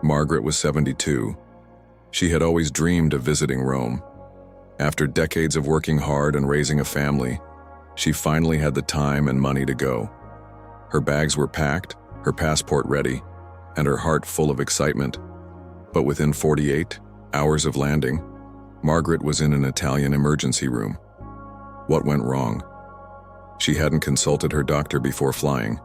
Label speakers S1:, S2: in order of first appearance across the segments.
S1: Margaret was 72. She had always dreamed of visiting Rome. After decades of working hard and raising a family, she finally had the time and money to go. Her bags were packed, her passport ready, and her heart full of excitement. But within 48 hours of landing, Margaret was in an Italian emergency room. What went wrong? She hadn't consulted her doctor before flying.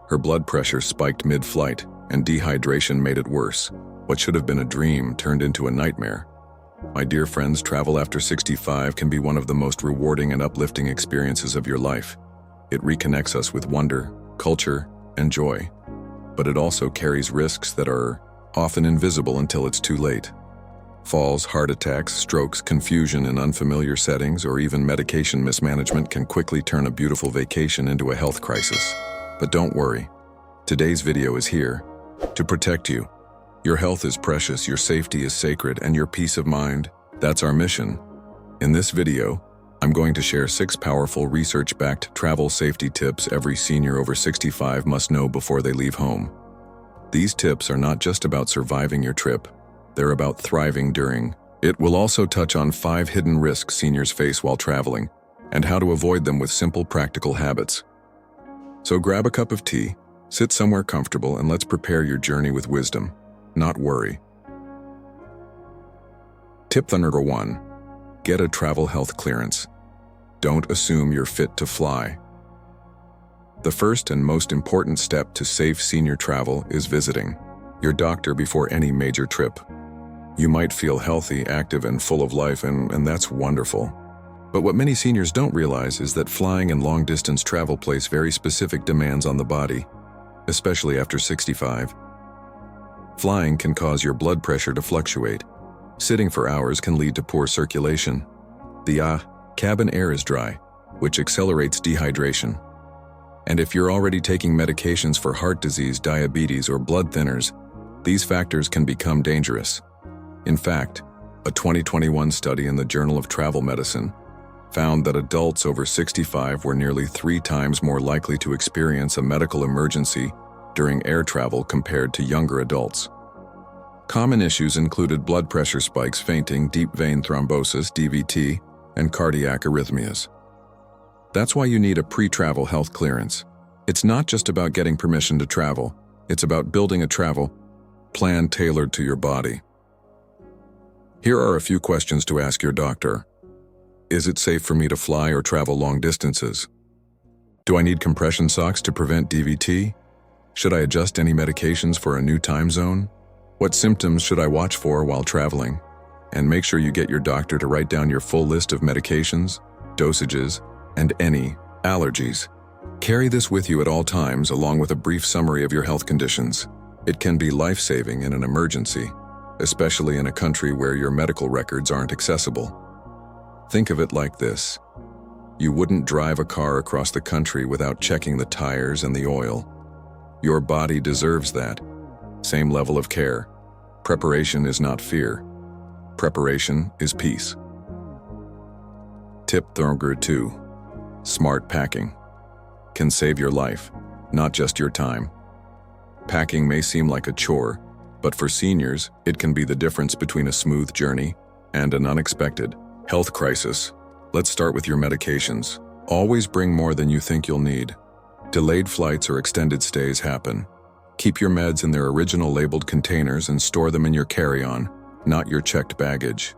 S1: Her blood pressure spiked mid-flight, and dehydration made it worse. What should have been a dream turned into a nightmare. My dear friends, travel after 65 can be one of the most rewarding and uplifting experiences of your life. It reconnects us with wonder, culture, and joy. But it also carries risks that are often invisible until it's too late. Falls, heart attacks, strokes, confusion in unfamiliar settings, or even medication mismanagement can quickly turn a beautiful vacation into a health crisis. But don't worry. Today's video is here to protect you. Your health is precious, your safety is sacred, and your peace of mind, that's our mission. In this video, I'm going to share 6 powerful research-backed travel safety tips every senior over 65 must know before they leave home. These tips are not just about surviving your trip, they're about thriving during. It will also touch on 5 hidden risks seniors face while traveling, and how to avoid them with simple practical habits. So grab a cup of tea, sit somewhere comfortable, and let's prepare your journey with wisdom, not worry. Tip number 1. Get a travel health clearance. Don't assume you're fit to fly. The first and most important step to safe senior travel is visiting your doctor before any major trip. You might feel healthy, active, and full of life, and that's wonderful. But what many seniors don't realize is that flying and long-distance travel place very specific demands on the body, especially after 65. Flying can cause your blood pressure to fluctuate. Sitting for hours can lead to poor circulation. The cabin air is dry, which accelerates dehydration. And if you're already taking medications for heart disease, diabetes, or blood thinners, these factors can become dangerous. In fact, a 2021 study in the Journal of Travel Medicine found that adults over 65 were nearly 3 times more likely to experience a medical emergency during air travel compared to younger adults. Common issues included blood pressure spikes, fainting, deep vein thrombosis, DVT, and cardiac arrhythmias. That's why you need a pre-travel health clearance. It's not just about getting permission to travel, it's about building a travel plan tailored to your body. Here are a few questions to ask your doctor. Is it safe for me to fly or travel long distances? Do I need compression socks to prevent DVT? Should I adjust any medications for a new time zone? What symptoms should I watch for while traveling? And make sure you get your doctor to write down your full list of medications, dosages, and any allergies. Carry this with you at all times, along with a brief summary of your health conditions. It can be life-saving in an emergency, especially in a country where your medical records aren't accessible. Think of it like this. You wouldn't drive a car across the country without checking the tires and the oil. Your body deserves that. Same level of care. Preparation is not fear. Preparation is peace. Tip number 2. Smart packing can save your life, not just your time. Packing may seem like a chore, but for seniors, it can be the difference between a smooth journey and an unexpected health crisis. Let's start with your medications. Always bring more than you think you'll need. Delayed flights or extended stays happen. Keep your meds in their original labeled containers and store them in your carry-on, not your checked baggage.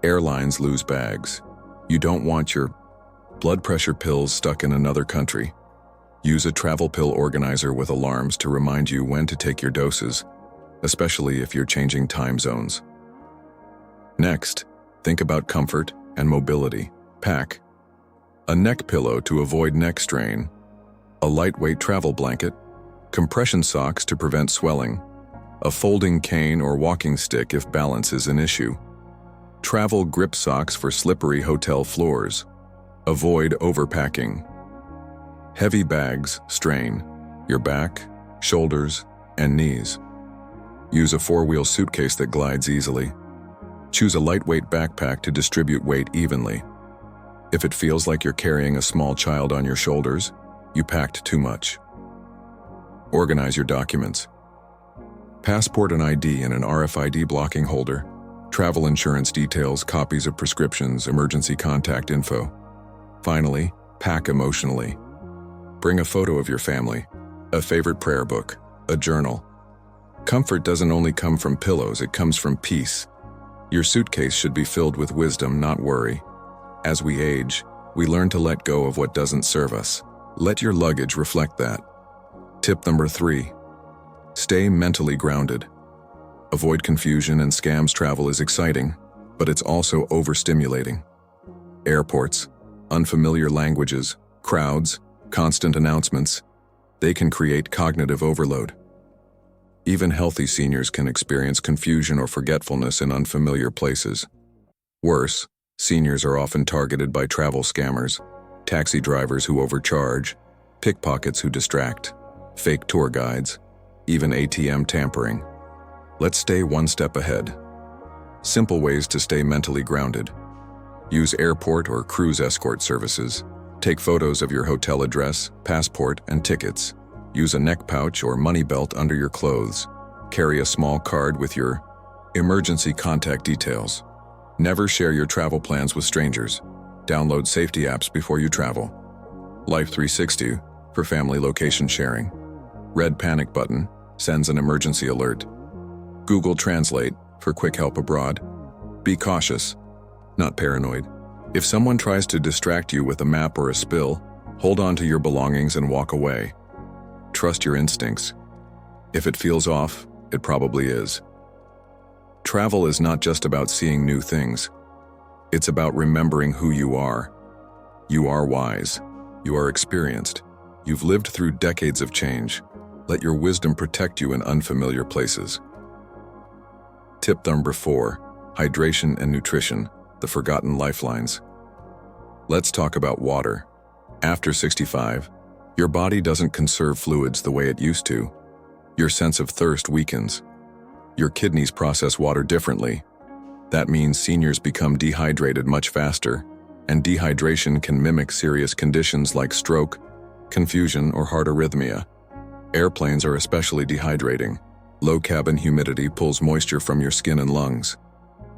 S1: Airlines lose bags. You don't want your blood pressure pills stuck in another country. Use a travel pill organizer with alarms to remind you when to take your doses, especially if you're changing time zones. Next, think about comfort and mobility. Pack a neck pillow to avoid neck strain, a lightweight travel blanket, compression socks to prevent swelling, a folding cane or walking stick if balance is an issue, travel grip socks for slippery hotel floors. Avoid overpacking. Heavy bags strain your back, shoulders, and knees. Use a 4-wheel suitcase that glides easily. Choose a lightweight backpack to distribute weight evenly. If it feels like you're carrying a small child on your shoulders, you packed too much. Organize your documents. Passport and ID in an RFID blocking holder, travel insurance details, copies of prescriptions, emergency contact info. Finally, pack emotionally. Bring a photo of your family, a favorite prayer book, a journal. Comfort doesn't only come from pillows, it comes from peace. Your suitcase should be filled with wisdom, not worry. As we age, we learn to let go of what doesn't serve us. Let your luggage reflect that. Tip number 3. Stay mentally grounded. Avoid confusion and scams. Travel is exciting, but it's also overstimulating. Airports, unfamiliar languages, crowds, constant announcements, they can create cognitive overload. Even healthy seniors can experience confusion or forgetfulness in unfamiliar places. Worse, seniors are often targeted by travel scammers, taxi drivers who overcharge, pickpockets who distract, fake tour guides, even ATM tampering. Let's stay one step ahead. Simple ways to stay mentally grounded. Use airport or cruise escort services. Take photos of your hotel address, passport, and tickets. Use a neck pouch or money belt under your clothes. Carry a small card with your emergency contact details. Never share your travel plans with strangers. Download safety apps before you travel. Life 360 for family location sharing. Red panic button sends an emergency alert. Google Translate for quick help abroad. Be cautious, not paranoid. If someone tries to distract you with a map or a spill, hold on to your belongings and walk away. Trust your instincts. If it feels off, it probably is. Travel is not just about seeing new things. It's about remembering who you are. You are wise. You are experienced. You've lived through decades of change. Let your wisdom protect you in unfamiliar places. Tip number 4, hydration and nutrition, the forgotten lifelines. Let's talk about water. After 65, your body doesn't conserve fluids the way it used to. Your sense of thirst weakens. Your kidneys process water differently. That means seniors become dehydrated much faster, and dehydration can mimic serious conditions like stroke, confusion, or heart arrhythmia. Airplanes are especially dehydrating. Low cabin humidity pulls moisture from your skin and lungs.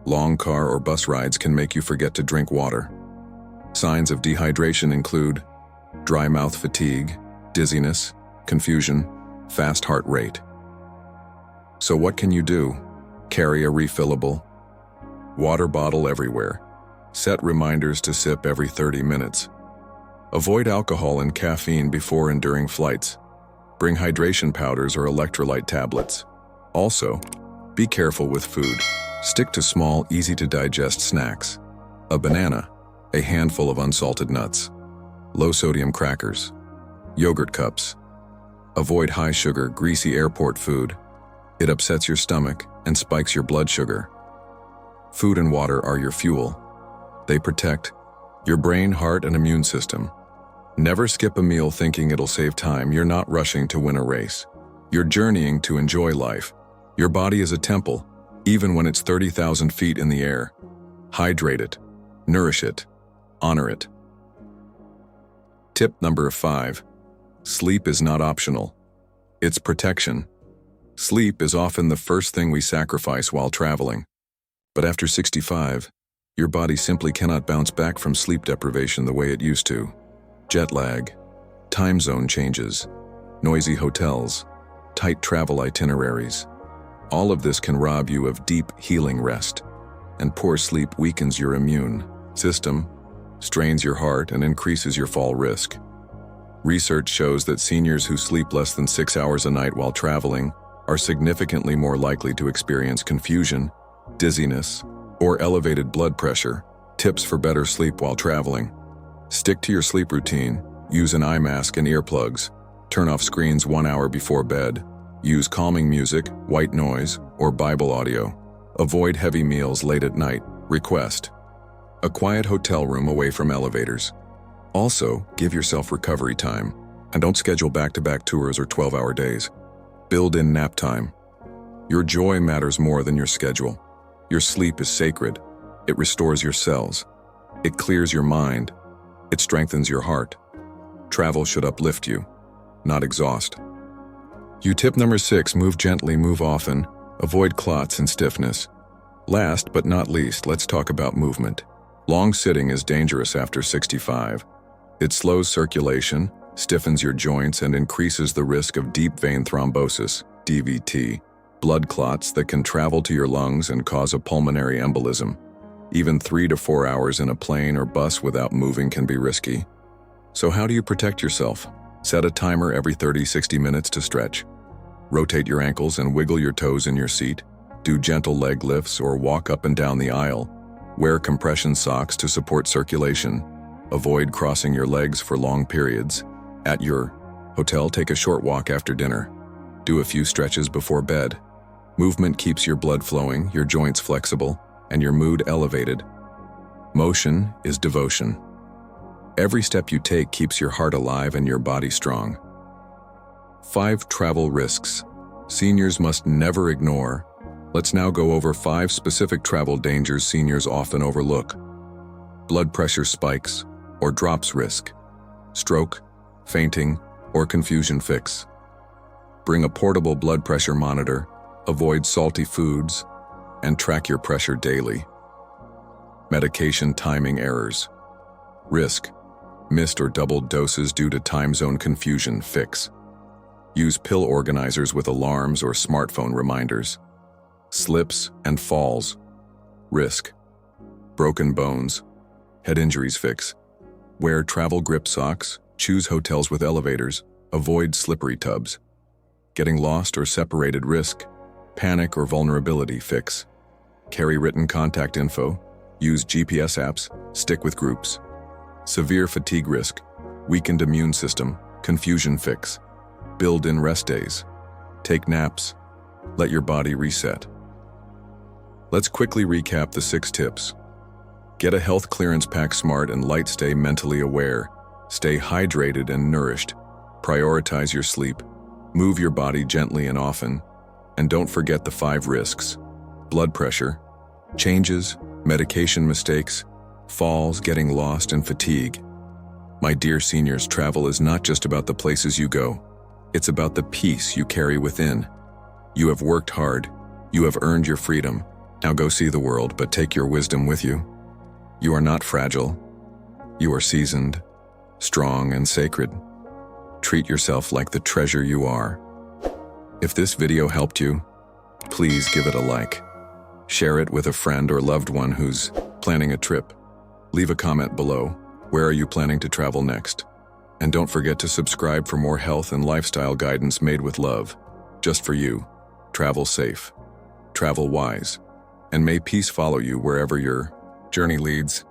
S1: Long car or bus rides can make you forget to drink water. Signs of dehydration include dry mouth, fatigue, dizziness, confusion, fast heart rate. So what can you do? Carry a refillable water bottle everywhere. Set reminders to sip every 30 minutes. Avoid alcohol and caffeine before and during flights. Bring hydration powders or electrolyte tablets. Also, be careful with food. Stick to small, easy-to-digest snacks. A banana, a handful of unsalted nuts, low-sodium crackers, yogurt cups. Avoid high-sugar, greasy airport food. It upsets your stomach and spikes your blood sugar. Food and water are your fuel. They protect your brain, heart, and immune system. Never skip a meal thinking it'll save time. You're not rushing to win a race. You're journeying to enjoy life. Your body is a temple, even when it's 30,000 feet in the air. Hydrate it, nourish it, honor it. Tip number 5. Sleep is not optional. It's protection. Sleep is often the first thing we sacrifice while traveling. But after 65, your body simply cannot bounce back from sleep deprivation the way it used to. Jet lag, time zone changes, noisy hotels, tight travel itineraries. All of this can rob you of deep, healing rest. And poor sleep weakens your immune system, strains your heart, and increases your fall risk. Research shows that seniors who sleep less than 6 hours a night while traveling are significantly more likely to experience confusion, dizziness, or elevated blood pressure. Tips for better sleep while traveling. Stick to your sleep routine. Use an eye mask and earplugs. Turn off screens 1 hour before bed. Use calming music, white noise, or Bible audio. Avoid heavy meals late at night. Request a quiet hotel room away from elevators. Also, give yourself recovery time, and don't schedule back-to-back tours or 12-hour days. Build in nap time. Your joy matters more than your schedule. Your sleep is sacred. It restores your cells. It clears your mind. It strengthens your heart. Travel should uplift you, not exhaust. Tip number 6, move gently, move often. Avoid clots and stiffness. Last but not least, let's talk about movement. Long sitting is dangerous after 65. It slows circulation, stiffens your joints, and increases the risk of deep vein thrombosis, DVT, blood clots that can travel to your lungs and cause a pulmonary embolism. Even 3 to 4 hours in a plane or bus without moving can be risky. So how do you protect yourself? Set a timer every 30-60 minutes to stretch. Rotate your ankles and wiggle your toes in your seat. Do gentle leg lifts or walk up and down the aisle. Wear compression socks to support circulation. Avoid crossing your legs for long periods. At your hotel, take a short walk after dinner. Do a few stretches before bed. Movement keeps your blood flowing, your joints flexible, and your mood elevated. Motion is devotion. Every step you take keeps your heart alive and your body strong. 5 travel risks seniors must never ignore. Let's now go over 5 specific travel dangers seniors often overlook. Blood pressure spikes or drops risk. Stroke, fainting, or confusion fix. Bring a portable blood pressure monitor, avoid salty foods, and track your pressure daily. Medication timing errors. Risk, missed or doubled doses due to time zone confusion fix. Use pill organizers with alarms or smartphone reminders. Slips and falls. Risk, broken bones, head injuries fix. Wear travel grip socks, choose hotels with elevators, avoid slippery tubs. Getting lost or separated risk, panic or vulnerability fix. Carry written contact info, use GPS apps, stick with groups. Severe fatigue risk, weakened immune system, confusion fix. Build in rest days. Take naps. Let your body reset. Let's quickly recap the 6 tips. Get a health clearance pack smart and light, stay mentally aware. Stay hydrated and nourished. Prioritize your sleep. Move your body gently and often. And don't forget the 5 risks. Blood pressure, changes, medication mistakes, falls, getting lost, and fatigue. My dear seniors, travel is not just about the places you go. It's about the peace you carry within. You have worked hard. You have earned your freedom. Now go see the world, but take your wisdom with you. You are not fragile. You are seasoned, strong, and sacred. Treat yourself like the treasure you are. If this video helped you, please give it a like. Share it with a friend or loved one who's planning a trip. Leave a comment below. Where are you planning to travel next? And don't forget to subscribe for more health and lifestyle guidance made with love. Just for you. Travel safe. Travel wise. And may peace follow you wherever your journey leads.